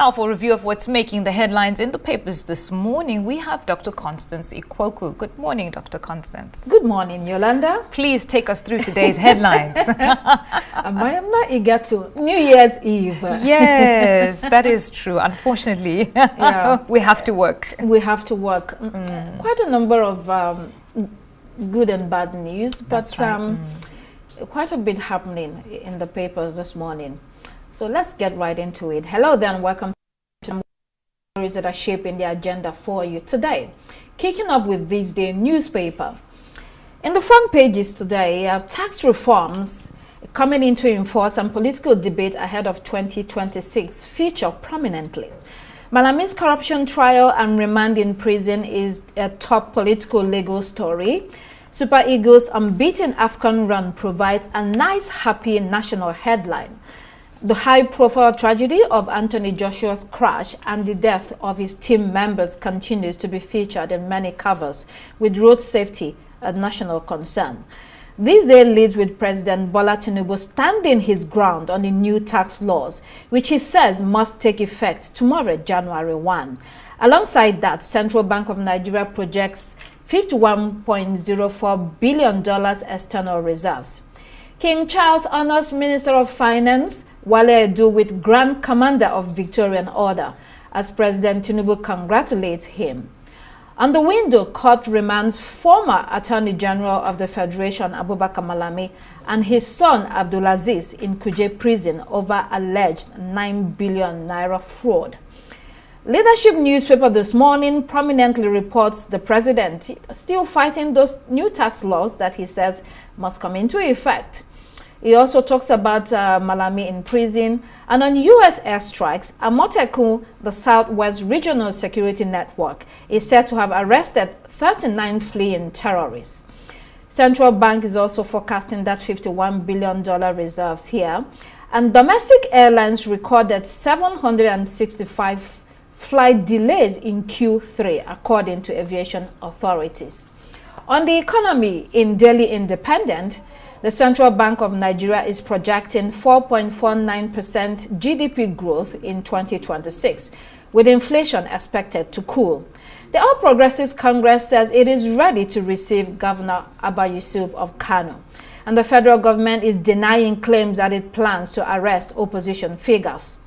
Now, for a review of what's making the headlines in the papers this morning, we have Dr. Constance Ikwoku. Good morning, Dr. Constance. Good morning, Yolanda. Please take us through today's headlines. I am not eager to New Year's Eve. Yes, that is true. Unfortunately, we have to work. We have to work. Quite a number of good and bad news, but quite a bit happening in the papers this morning. So let's get right into it. Hello there and welcome to the stories that are shaping the agenda for you today. Kicking up with this day newspaper. In the front pages today, tax reforms coming into force and political debate ahead of 2026 feature prominently. Malami's corruption trial and remand in prison is a top political legal story. Super Eagles' unbeaten AFCON run provides a nice, happy national headline. The high-profile tragedy of Anthony Joshua's crash and the death of his team members continues to be featured in many covers, with road safety a national concern. This day leads with President Bola Tinubu standing his ground on the new tax laws, which he says must take effect tomorrow, January 1. Alongside that, Central Bank of Nigeria projects $51.04 billion external reserves. King Charles honors Minister of Finance Wale Edu with Grand Commander of Victorian Order as President Tinubu congratulates him. On the window, court remands former Attorney General of the Federation Abubakar Malami and his son Abdulaziz in Kuje prison over alleged 9 billion naira fraud. Leadership newspaper this morning prominently reports the president still fighting those new tax laws that he says must come into effect. He also talks about Malami in prison, and on U.S. airstrikes, Amotekun, the Southwest Regional Security Network, is said to have arrested 39 fleeing terrorists. Central Bank is also forecasting that $51 billion reserves here, and domestic airlines recorded 765 flight delays in Q3, according to aviation authorities. On the economy, in Daily Independent, the Central Bank of Nigeria is projecting 4.49% GDP growth in 2026, with inflation expected to cool. The All Progressives Congress says it is ready to receive Governor Abba Yusuf of Kano, and the federal government is denying claims that it plans to arrest opposition figures.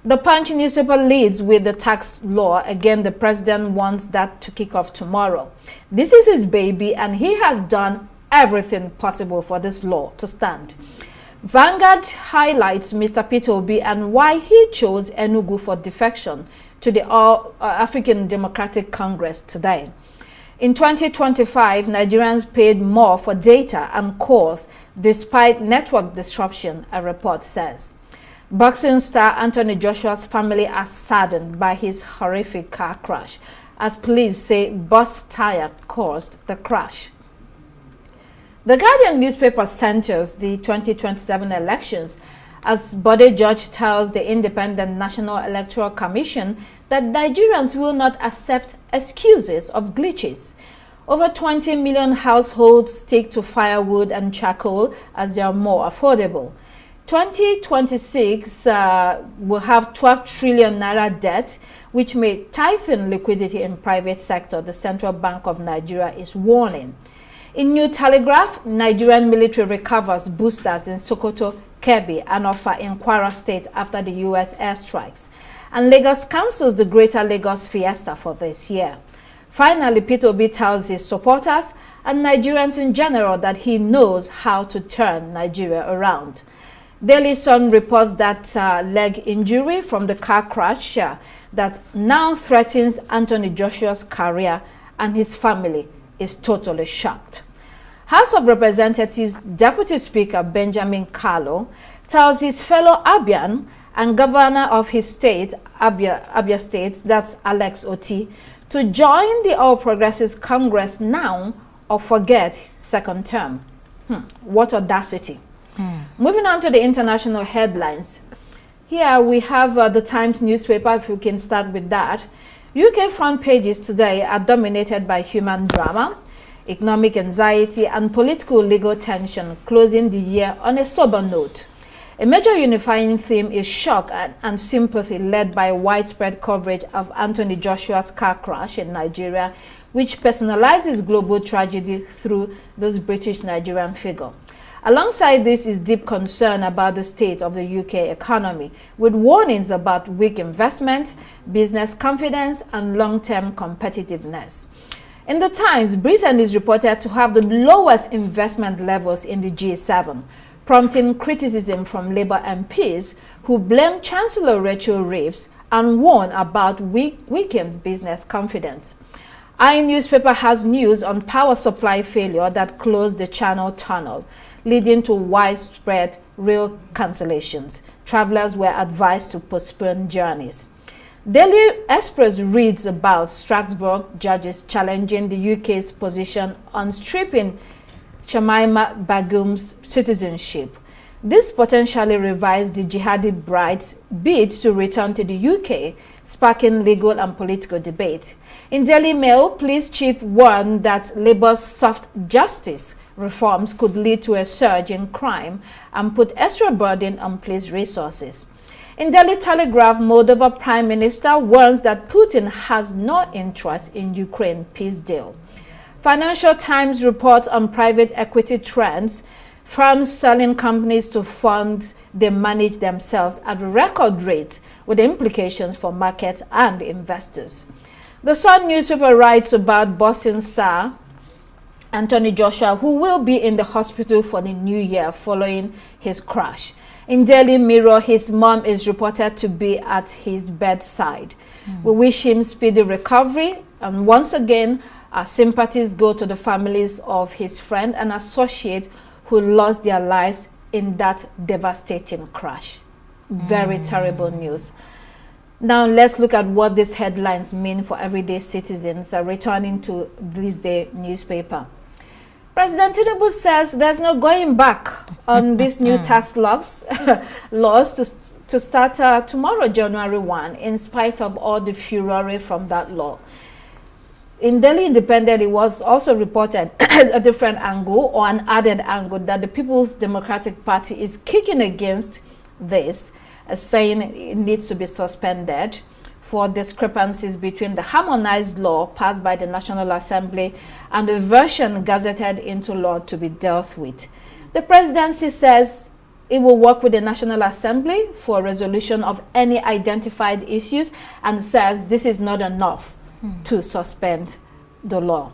The Punch newspaper leads with the tax law. Again, the president wants that to kick off tomorrow. This is his baby, and he has done everything possible for this law to stand. Vanguard highlights Mr. Peter Obi and why he chose Enugu for defection to the African Democratic Congress today. In 2025, Nigerians paid more for data and calls despite network disruption, a report says. Boxing star Anthony Joshua's family are saddened by his horrific car crash, as police say bus tire caused the crash. The Guardian newspaper centers the 2027 elections as Bode George tells the Independent National Electoral Commission that Nigerians will not accept excuses of glitches. Over 20 million households stick to firewood and charcoal as they are more affordable. 2026 will have 12 trillion naira debt, which may tighten liquidity in private sector, the Central Bank of Nigeria is warning. In New Telegraph, Nigerian military recovers boosters in Sokoto, Kebbi, and Offa in Kwara State after the U.S. airstrikes. And Lagos cancels the Greater Lagos Fiesta for this year. Finally, Peter Obi tells his supporters and Nigerians in general that he knows how to turn Nigeria around. Daily Sun reports that leg injury from the car crash that now threatens Anthony Joshua's career, and his family is totally shocked. House of Representatives Deputy Speaker Benjamin Kalu tells his fellow Abian and governor of his state, Abia State, that's Alex Oti, to join the All Progressives Congress now or forget second term. What audacity. Moving on to the international headlines. Here we have the Times newspaper, if you can start with that. UK front pages today are dominated by human drama, economic anxiety, and political legal tension, closing the year on a sober note. A major unifying theme is shock and sympathy, led by widespread coverage of Anthony Joshua's car crash in Nigeria, which personalizes global tragedy through this British-Nigerian figure. Alongside this is deep concern about the state of the UK economy, with warnings about weak investment, business confidence, and long-term competitiveness. In the Times, Britain is reported to have the lowest investment levels in the G7, prompting criticism from Labour MPs who blame Chancellor Rachel Reeves and warn about weakened business confidence. iNewspaper has news on power supply failure that closed the Channel Tunnel, leading to widespread rail cancellations. Travelers were advised to postpone journeys. Daily Express reads about Strasbourg judges challenging the UK's position on stripping Shamima Begum's citizenship. This potentially revives the jihadi bride's bid to return to the UK, sparking legal and political debate. In Daily Mail, police chief warned that Labour's soft justice reforms could lead to a surge in crime and put extra burden on police resources. In Daily Telegraph, Moldova Prime Minister warns that Putin has no interest in Ukraine peace deal. Financial Times reports on private equity trends, firms selling companies to funds they manage themselves at record rates, with implications for markets and investors. The Sun newspaper writes about Boston star Anthony Joshua, who will be in the hospital for the new year following his crash. In Daily Mirror, his mom is reported to be at his bedside. We wish him speedy recovery, and once again, our sympathies go to the families of his friend and associate who lost their lives in that devastating crash. Very terrible news. Now let's look at what these headlines mean for everyday citizens returning to this day newspaper. President Tinubu says there's no going back on these new tax laws to start tomorrow, January 1, in spite of all the furore from that law. In Daily Independent, it was also reported a different angle, or an added angle, that the People's Democratic Party is kicking against this, saying it needs to be suspended for discrepancies between the harmonized law passed by the National Assembly and the version gazetted into law to be dealt with. The presidency says it will work with the National Assembly for resolution of any identified issues, and says this is not enough to suspend the law.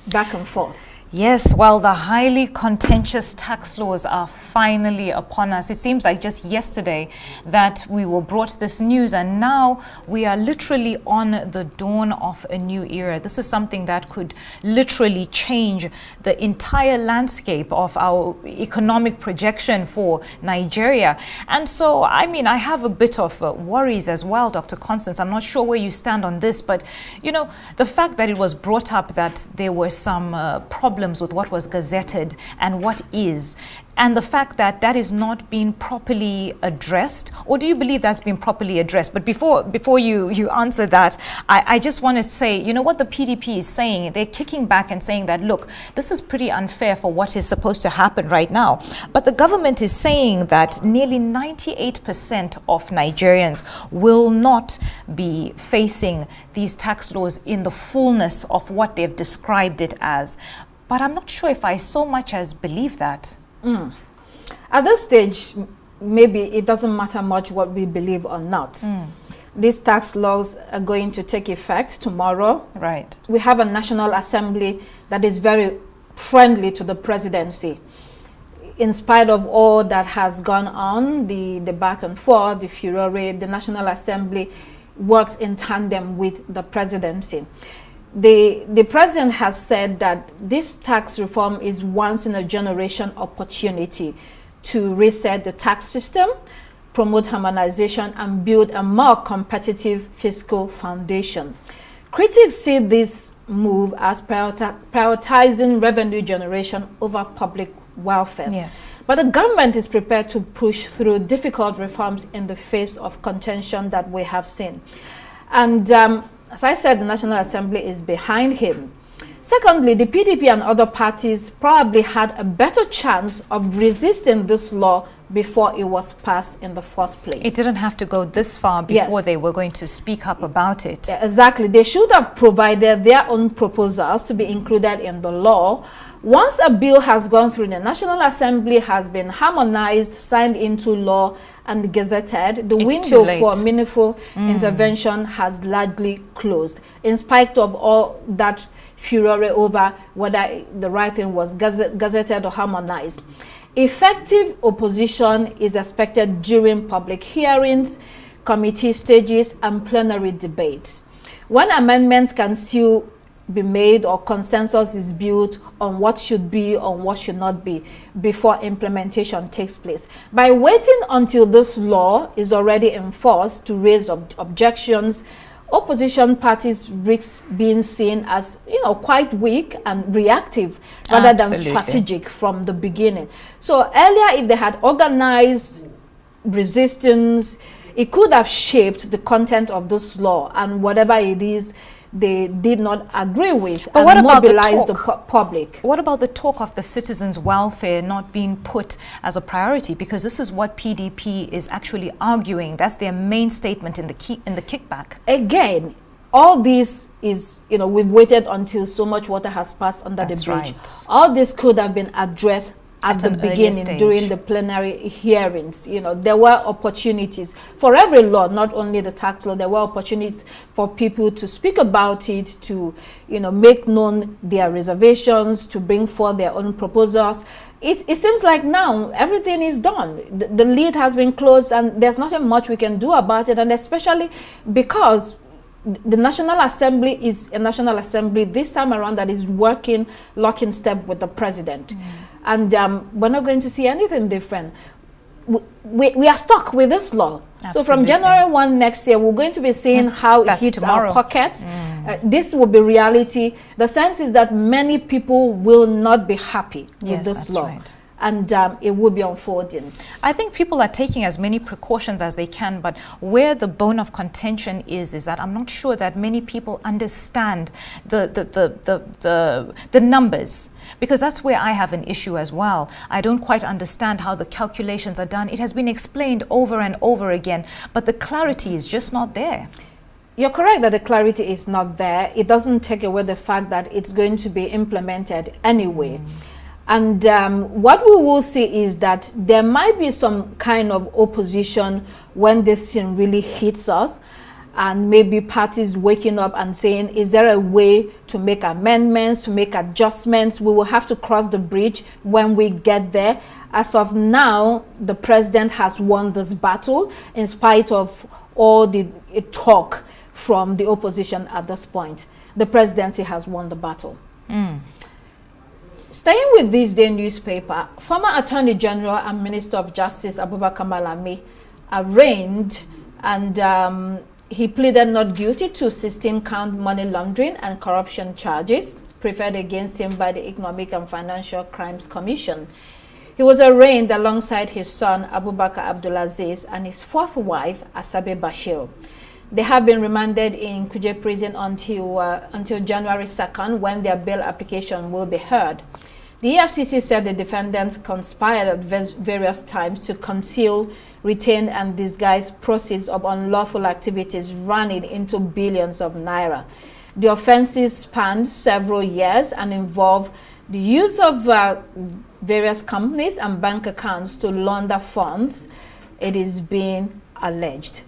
Back and forth. Yes, well, the highly contentious tax laws are finally upon us. It seems like just yesterday that we were brought this news, and now we are literally on the dawn of a new era. This is something that could literally change the entire landscape of our economic projection for Nigeria. And so, I mean, I have a bit of worries as well, Dr. Constance. I'm not sure where you stand on this, but, you know, the fact that it was brought up that there were some problems with what was gazetted and what is, and the fact that that is not being properly addressed, or do you believe that's been properly addressed? But before you answer that, I just want to say, you know what the PDP is saying? They're kicking back and saying that, look, this is pretty unfair for what is supposed to happen right now. But the government is saying that nearly 98% of Nigerians will not be facing these tax laws in the fullness of what they've described it as. But I'm not sure if I so much as believe that. At this stage, maybe it doesn't matter much what we believe or not. These tax laws are going to take effect tomorrow. Right. We have a National Assembly that is very friendly to the presidency. In spite of all that has gone on, the back and forth, the furore, the National Assembly works in tandem with the presidency. The president has said that this tax reform is once in a generation opportunity to reset the tax system, promote harmonization, and build a more competitive fiscal foundation. Critics see this move as prioritizing revenue generation over public welfare. Yes. But the government is prepared to push through difficult reforms in the face of contention that we have seen. And as I said, the National Assembly is behind him. Secondly, the PDP and other parties probably had a better chance of resisting this law before it was passed in the first place. It didn't have to go this far before they were going to speak up about it. Exactly. They should have provided their own proposals to be included in the law. Once a bill has gone through the National Assembly, has been harmonized, signed into law, and gazetted, the window for meaningful intervention has largely closed, in spite of all that furore over whether the right thing was gazetted or harmonized. Effective opposition is expected during public hearings, committee stages, and plenary debates. When amendments can still be made or consensus is built on what should be or what should not be before implementation takes place. By waiting until this law is already enforced to raise objections, opposition parties risk being seen as, quite weak and reactive rather than strategic from the beginning. So earlier, if they had organized resistance, it could have shaped the content of this law and whatever it is they did not agree with, but and mobilize the public. What about the talk of the citizens' welfare not being put as a priority? Because this is what PDP is actually arguing. That's their main statement in the kickback. Again, all this is, we've waited until so much water has passed under the bridge. Right. All this could have been addressed at the beginning during the plenary hearings. There were opportunities for every law, not only the tax law. There were opportunities for people to speak about it, to make known their reservations, to bring forth their own proposals. It seems like now everything is done. The lid has been closed and there's nothing much we can do about it, and especially because the National Assembly is a National Assembly this time around that is working lock in step with the president. And we're not going to see anything different. We are stuck with this law. Absolutely. So from January 1 next year, we're going to be seeing how it hits our pockets. This will be reality. The sense is that many people will not be happy with this law. Right. And it will be unfolding. I think people are taking as many precautions as they can, but where the bone of contention is that I'm not sure that many people understand the numbers, because that's where I have an issue as well. I don't quite understand how the calculations are done. It has been explained over and over again, but the clarity is just not there. You're correct that the clarity is not there. It doesn't take away the fact that it's going to be implemented anyway. And what we will see is that there might be some kind of opposition when this thing really hits us, and maybe parties waking up and saying, is there a way to make amendments, to make adjustments? We will have to cross the bridge when we get there. As of now, the president has won this battle in spite of all the talk from the opposition at this point. The presidency has won the battle. Staying with this day newspaper, former Attorney General and Minister of Justice Abubakar Malami arraigned, and he pleaded not guilty to 16-count money laundering and corruption charges preferred against him by the Economic and Financial Crimes Commission. He was arraigned alongside his son Abubakar Abdulaziz and his fourth wife Asabe Bashir. They have been remanded in Kuje prison until January 2nd, when their bail application will be heard. The EFCC said the defendants conspired at various times to conceal, retain, and disguise proceeds of unlawful activities running into billions of naira. The offenses spanned several years and involve the use of various companies and bank accounts to launder funds, it is being alleged.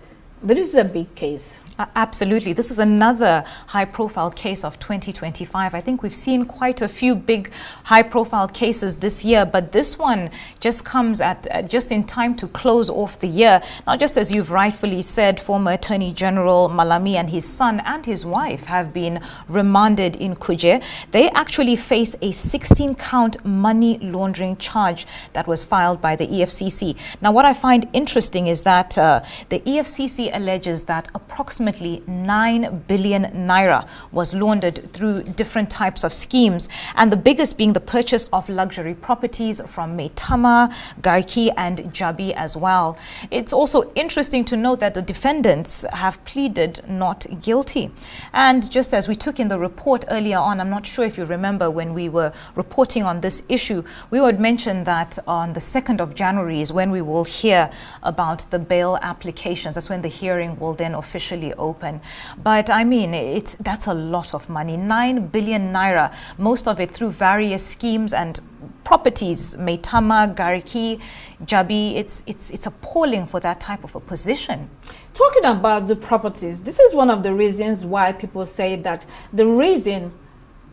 This is a big case. Absolutely. This is another high-profile case of 2025. I think we've seen quite a few big high-profile cases this year, but this one just comes at just in time to close off the year. Now, just as you've rightfully said, former Attorney General Malami and his son and his wife have been remanded in Kuje. They actually face a 16-count money laundering charge that was filed by the EFCC. Now, what I find interesting is that the EFCC alleges that approximately approximately 9 billion naira was laundered through different types of schemes, and the biggest being the purchase of luxury properties from Maitama, Garki and Jabi as well. It's also interesting to note that the defendants have pleaded not guilty. And just as we took in the report earlier on, I'm not sure if you remember when we were reporting on this issue, we would mention that on the 2nd of January is when we will hear about the bail applications. That's when the hearing will then officially open. But I mean, that's a lot of money. 9 billion naira, most of it through various schemes and properties, Maitama, Garki, Jabi. It's appalling for that type of a position. Talking about the properties, this is one of the reasons why people say that the reason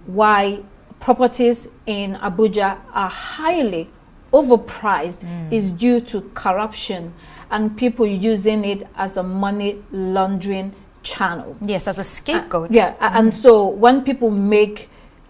why properties in Abuja are highly overpriced is due to corruption and people using it as a money laundering channel. Yes, as a scapegoat. And so when people make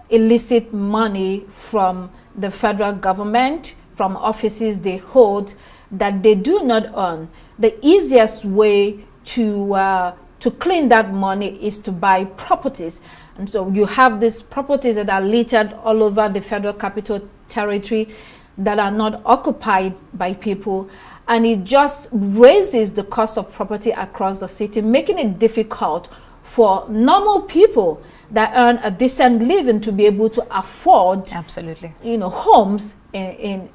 illicit money from the federal government, from offices they hold that they do not earn, the easiest way to clean that money is to buy properties. And so you have these properties that are littered all over the Federal Capital Territory that are not occupied by people, and it just raises the cost of property across the city, making it difficult for normal people that earn a decent living to be able to afford, absolutely, homes in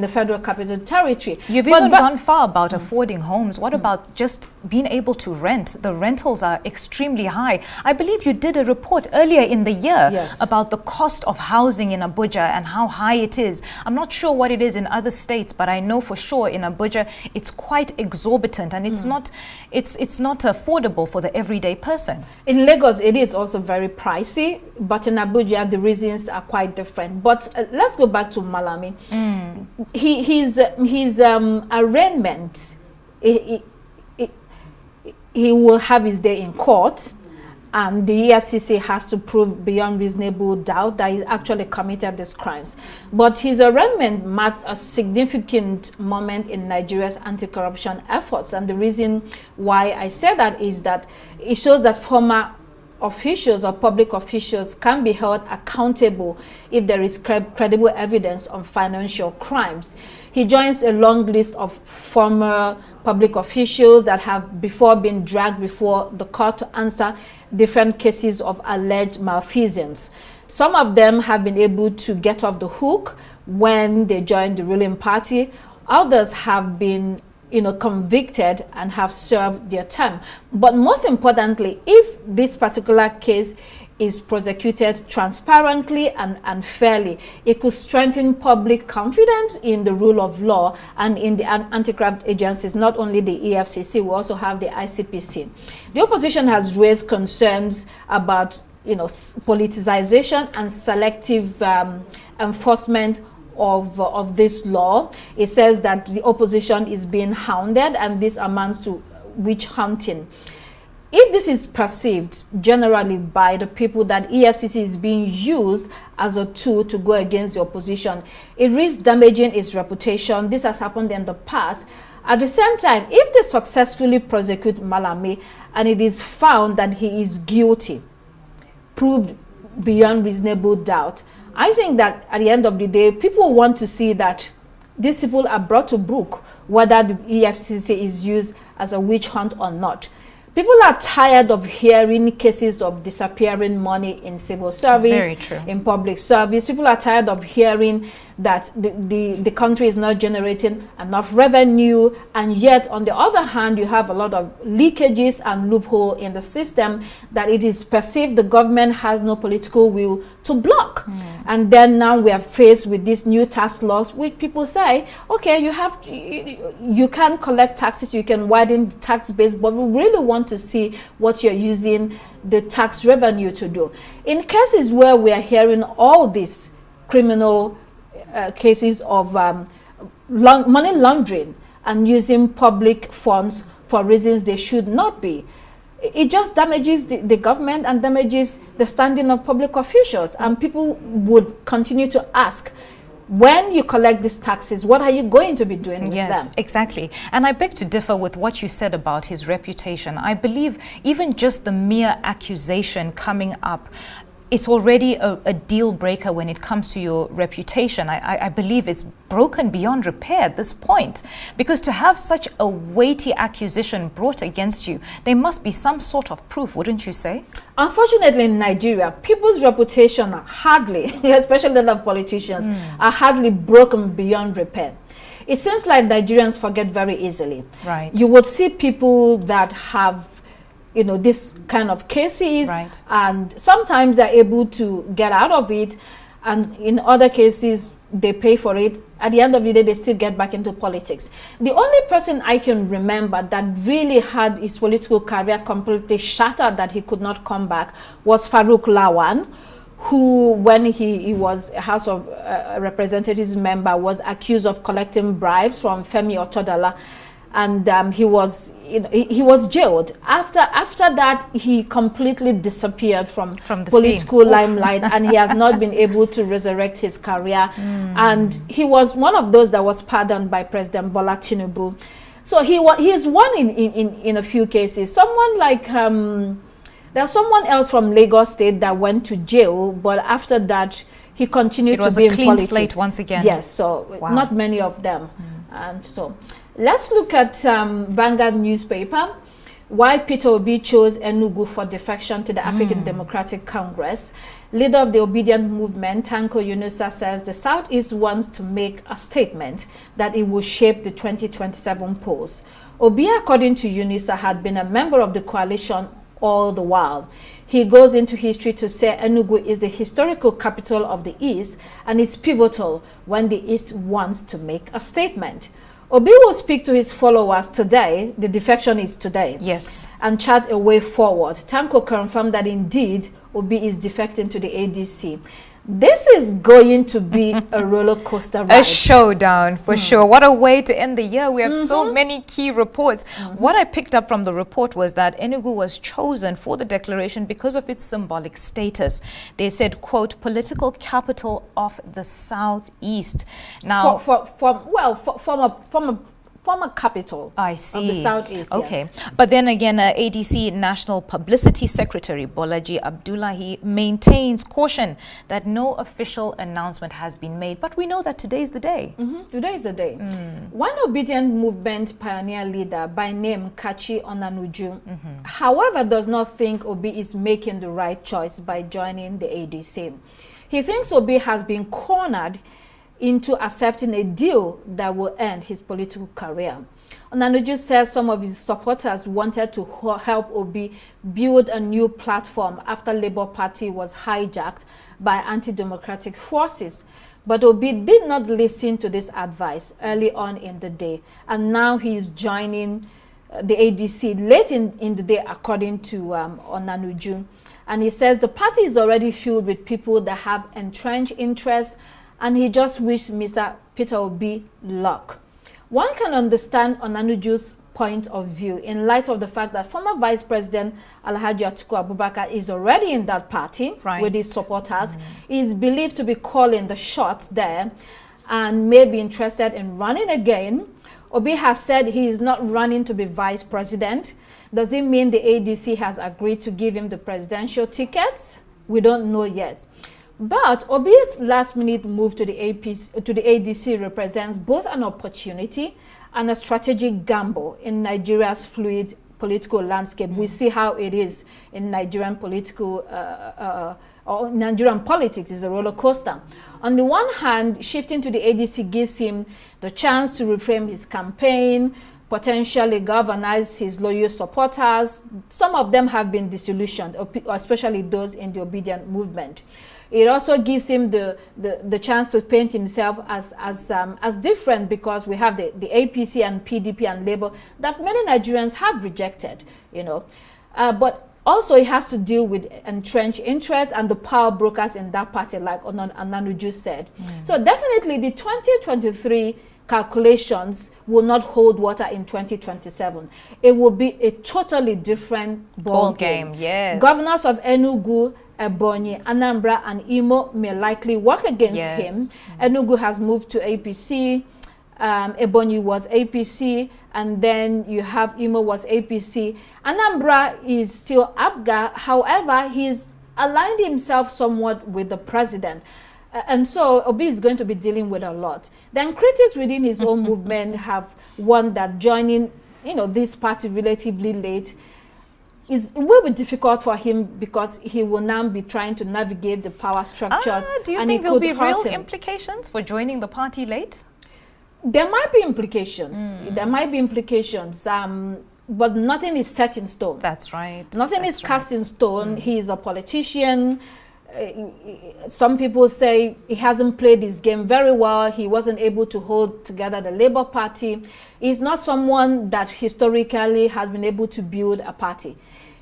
the Federal Capital Territory. You've even gone far about affording homes. What about just being able to rent? The rentals are extremely high. I believe you did a report earlier in the year about the cost of housing in Abuja and how high it is. I'm not sure what it is in other states, but I know for sure in Abuja it's quite exorbitant, and it's not affordable for the everyday person. In Lagos it is also very pricey, but in Abuja the reasons are quite different. But let's go back to Malami. His arraignment, he will have his day in court, and the EFCC has to prove beyond reasonable doubt that he actually committed these crimes. But his arraignment marks a significant moment in Nigeria's anti-corruption efforts, and the reason why I say that is that it shows that former officials or public officials can be held accountable if there is credible evidence on financial crimes. He joins a long list of former public officials that have before been dragged before the court to answer different cases of alleged malfeasance. Some of them have been able to get off the hook when they joined the ruling party. Others have been convicted and have served their term. But most importantly, if this particular case is prosecuted transparently and fairly, it could strengthen public confidence in the rule of law and in the anti-corrupt agencies, not only the EFCC, we also have the ICPC. The opposition has raised concerns about politicization and selective enforcement of this law. It says that the opposition is being hounded, and this amounts to witch hunting. If this is perceived generally by the people that EFCC is being used as a tool to go against the opposition, it risks damaging its reputation. This has happened in the past. At the same time, if they successfully prosecute Malami and it is found that he is guilty, proved beyond reasonable doubt, I think that at the end of the day, people want to see that these people are brought to book, whether the EFCC is used as a witch hunt or not. People are tired of hearing cases of disappearing money in civil service, in public service. People are tired of hearing that the country is not generating enough revenue, and yet on the other hand you have a lot of leakages and loophole in the system that it is perceived the government has no political will to block. And then now we are faced with these new tax laws, which people say, okay, you can collect taxes, you can widen the tax base, but we really want to see what you're using the tax revenue to do. In cases where we are hearing all these criminal cases of money laundering and using public funds for reasons they should not be, it just damages the government and damages the standing of public officials, and people would continue to ask, when you collect these taxes, what are you going to be doing with them? Yes, exactly. And I beg to differ with what you said about his reputation. I believe even just the mere accusation coming up, it's already a deal breaker when it comes to your reputation. I believe it's broken beyond repair at this point, because to have such a weighty accusation brought against you, there must be some sort of proof, wouldn't you say? Unfortunately, in Nigeria, people's reputation are hardly, especially the politicians, are hardly broken beyond repair. It seems like Nigerians forget very easily. Right. You would see people that have, you know, this kind of cases, right, and sometimes they're able to get out of it, and in other cases they pay for it. At the end of the day, they still get back into politics. The only person I can remember that really had his political career completely shattered, that he could not come back, was Farouk Lawan, who, when he was a House of Representatives member, was accused of collecting bribes from Femi Otodala. And he was jailed. After that, he completely disappeared from the political limelight, and he has not been able to resurrect his career. And he was one of those that was pardoned by President Bola Tinubu. So he is one in a few cases. Someone like there's someone else from Lagos State that went to jail, but after that he continued to be in politics. It was a clean slate once again. Yes, so not many of them. And so let's look at Vanguard newspaper. Why Peter Obi chose Enugu for defection to the African Democratic Congress. Leader of the Obedient Movement, Tanko Yunusa, says the Southeast wants to make a statement that it will shape the 2027 polls. Obi, according to Yunusa, had been a member of the coalition all the while. He goes into history to say Enugu is the historical capital of the East, and it's pivotal when the East wants to make a statement. Obi will speak to his followers today, the defection is today, yes, and chart a way forward. Tanko confirmed that indeed Obi is defecting to the ADC. This is going to be a roller coaster ride. A showdown for sure. What a way to end the year. We have so many key reports. What I picked up from the report was that Enugu was chosen for the declaration because of its symbolic status. They said, quote, political capital of the Southeast. Now, former capital of the Southeast. Okay. Yes. But then again, ADC National Publicity Secretary Bolaji Abdullahi maintains caution that no official announcement has been made. But we know that today is the day. Today is the day. One Obedient Movement pioneer leader by name Kachi Onanuju, however, does not think Obi is making the right choice by joining the ADC. He thinks Obi has been cornered into accepting a deal that will end his political career. Onanuju says some of his supporters wanted to help Obi build a new platform after Labour Party was hijacked by anti-democratic forces. But Obi did not listen to this advice early on in the day, and now he is joining the ADC late in the day, according to Onanuju. And he says the party is already filled with people that have entrenched interests, and he just wished Mr. Peter Obi luck. One can understand Onanuju's point of view in light of the fact that former Vice President Alhaji Atiku Abubakar is already in that party with his supporters. He is believed to be calling the shots there and may be interested in running again. Obi has said he is not running to be vice president. Does it mean the ADC has agreed to give him the presidential tickets? We don't know yet. But Obi's last-minute move to the ADC represents both an opportunity and a strategic gamble in Nigeria's fluid political landscape. We see how it is in Nigerian political or Nigerian politics is a roller coaster. On the one hand, shifting to the ADC gives him the chance to reframe his campaign, potentially galvanize his loyal supporters. Some of them have been disillusioned, especially those in the Obedient Movement. It also gives him the chance to paint himself as different, because we have the APC and PDP and Labour that many Nigerians have rejected, you know. But also he has to deal with entrenched interests and the power brokers in that party, like Onanuju said. So definitely the 2023 calculations will not hold water in 2027. It will be a totally different ball game. Yes. Governors of Enugu Ebonyi, Anambra, and Imo may likely work against him. Enugu has moved to APC. Ebonyi was APC, and then you have Imo was APC. Anambra is still APGA. However, he's aligned himself somewhat with the president. And so Obi is going to be dealing with a lot. Then critics within his own movement have warned that joining, this party relatively late it will be difficult for him because he will now be trying to navigate the power structures. Do you think there will be real implications for joining the party late? There might be implications. There might be implications. But nothing is set in stone. That's right. Nothing is cast in stone. He is a politician. Some people say he hasn't played his game very well. He wasn't able to hold together the Labour Party. He's not someone that historically has been able to build a party.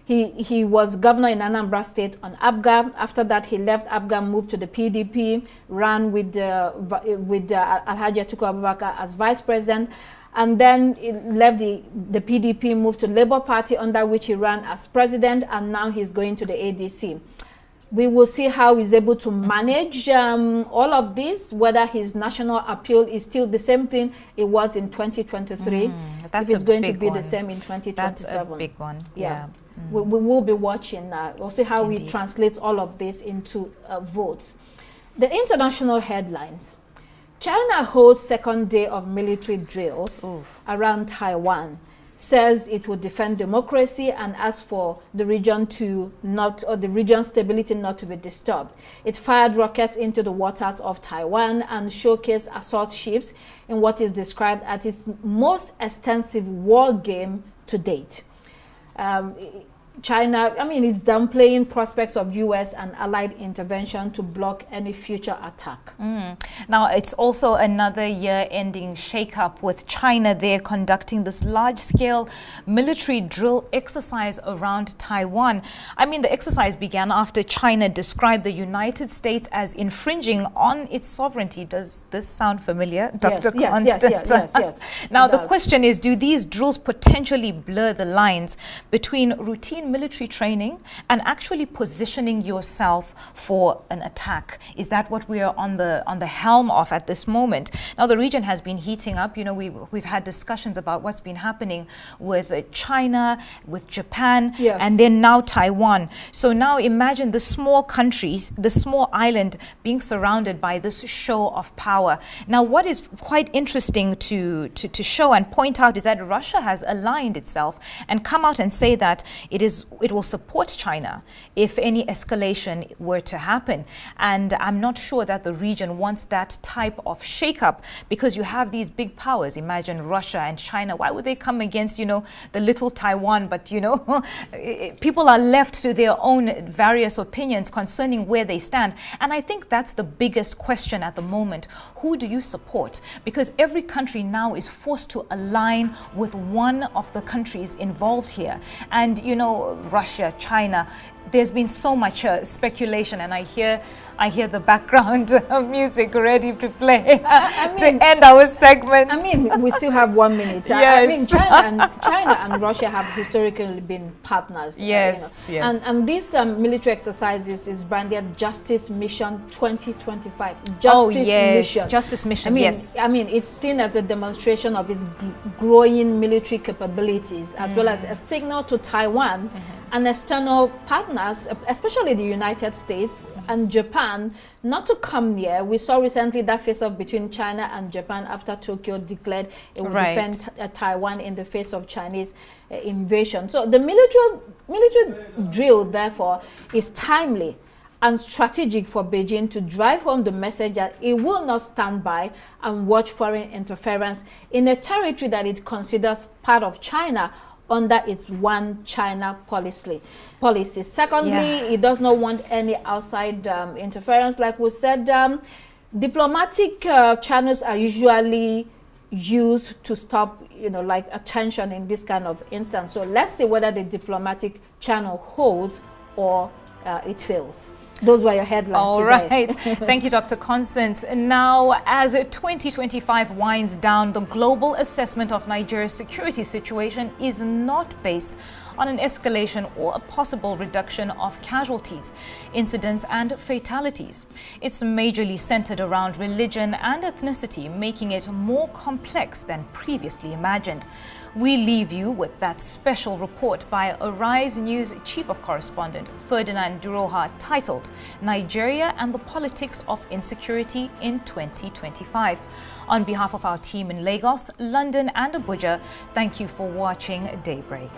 He was governor in Anambra State on APGA. After that, he left APGA, moved to the PDP, ran with Alhaji Atiku Abubakar as vice president, and then he left the PDP, moved to Labour Party, under which he ran as president, and now he's going to the ADC. We will see how he's able to manage all of this, whether his national appeal is still the same thing it was in 2023. That's if it's going to be one. the same in 2027. That's a big one. Yeah. We will be watching. We'll see how he translates all of this into votes. The international headlines. China holds second day of military drills around Taiwan. Says it will defend democracy and asks for the region the region's stability not to be disturbed. It fired rockets into the waters of Taiwan and showcased assault ships in what is described as its most extensive war game to date. China, it's downplaying prospects of U.S. and allied intervention to block any future attack. Now, it's also another year-ending shakeup with China there conducting this large-scale military drill exercise around Taiwan. The exercise began after China described the United States as infringing on its sovereignty. Does this sound familiar, Dr. Constance? Yes. Now, the question is, do these drills potentially blur the lines between routine military training and actually positioning yourself for an attack? Is that what we are on the helm of at this moment? Now, the region has been heating up. We've had discussions about what's been happening with China, with Japan, and then now Taiwan. So now imagine the small countries, the small island being surrounded by this show of power. Now, what is quite interesting to show and point out is that Russia has aligned itself and come out and say that it will support China if any escalation were to happen. And I'm not sure that the region wants that type of shakeup, because you have these big powers. Imagine Russia and China. Why would they come against, the little Taiwan? But, people are left to their own various opinions concerning where they stand. And I think that's the biggest question at the moment. Who do you support? Because every country now is forced to align with one of the countries involved here. And, Russia, China, there's been so much speculation, and I hear the background music ready to play to end our segment. We still have 1 minute. Yes. China and Russia have historically been partners. Yes. And this military exercises is branded Justice Mission 2025. Justice Mission. It's seen as a demonstration of its growing military capabilities, as well as a signal to Taiwan and external partners, especially the United States and Japan, not to come near. We saw recently that face-off between China and Japan after Tokyo declared it would defend Taiwan in the face of Chinese invasion. So the military drill, therefore, is timely and strategic for Beijing to drive home the message that it will not stand by and watch foreign interference in a territory that it considers part of China under its one China policy. Secondly, it does not want any outside interference. Like we said, diplomatic channels are usually used to stop, attention in this kind of instance. So let's see whether the diplomatic channel holds or it fails. Those were your headlines. All today. right. Thank you, Dr. Constance. Now, as 2025 winds down, the global assessment of Nigeria's security situation is not based on an escalation or a possible reduction of casualties, incidents and fatalities. It's majorly centered around religion and ethnicity, making it more complex than previously imagined. We leave you with that special report by Arise News Chief of Correspondent Ferdinand Duroha titled Nigeria and the Politics of Insecurity in 2025. On behalf of our team in Lagos, London and Abuja, thank you for watching Daybreak.